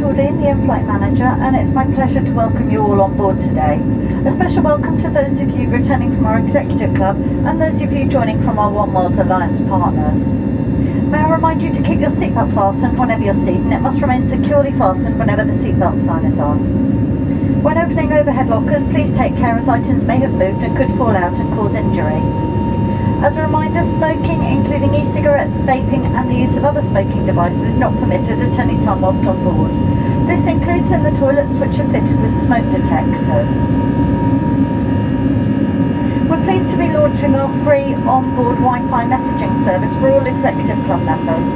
Claudine, the in-flight manager, and it's my pleasure to welcome you all on board today. A special welcome to those of you returning from our Executive Club and those of you joining from our One World Alliance partners. May I remind you to keep your seatbelt fastened whenever you're seated, and it must remain securely fastened whenever the seatbelt sign is on. When opening overhead lockers, please take care as items may have moved and could fall out and cause injury. As a reminder, smoking, including e-cigarettes, vaping and the use of other smoking devices is not permitted at any time whilst on board. This includes in the toilets which are fitted with smoke detectors. We're pleased to be launching our free on-board Wi-Fi messaging service for all Executive Club members.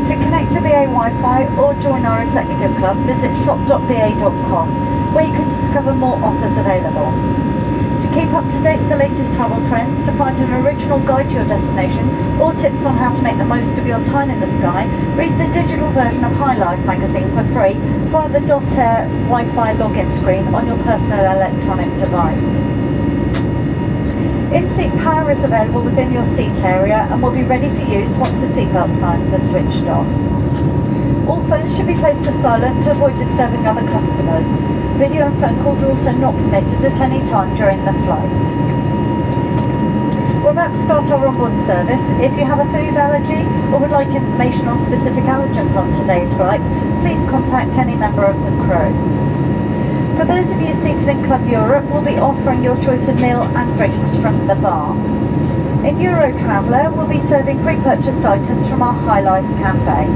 To connect to BA Wi-Fi or join our Executive Club, visit shop.ba.com, where you can discover more offers available. To keep up to date with the latest travel trends, to find an original guide to your destination, or tips on how to make the most of your time in the sky, read the digital version of High Life magazine for free via the .air Wi-Fi login screen on your personal electronic device. In-seat power is available within your seat area and will be ready for use once the seatbelt signs are switched off. All phones should be placed to silent to avoid disturbing other customers. Video and phone calls are also not permitted at any time during the flight. We're about to start our onboard service. If you have a food allergy or would like information on specific allergens on today's flight, please contact any member of the crew. For those of you seated in Club Europe, we'll be offering your choice of meal and drinks from the bar. In Euro Traveller, we'll be serving pre-purchased items from our High Life Cafe.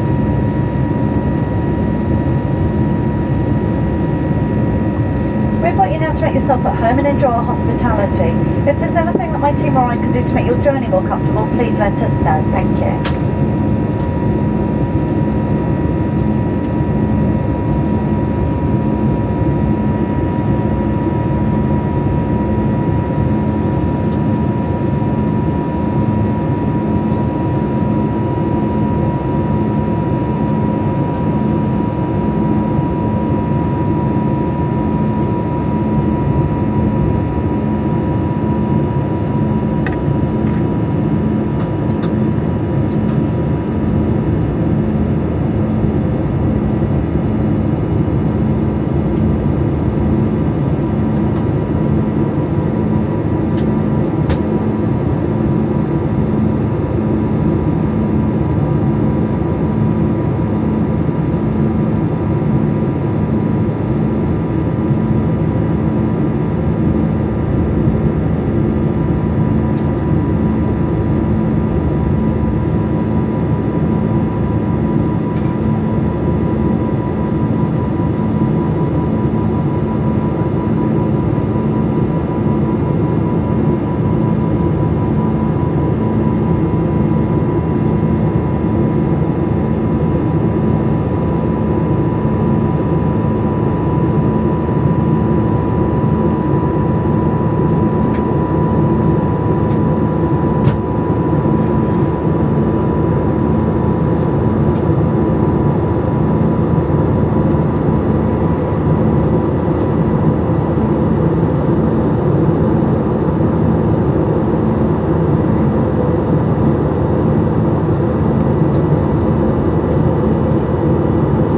We invite you now to make yourself at home and enjoy our hospitality. If there's anything that my team or I can do to make your journey more comfortable, please let us know. Thank you.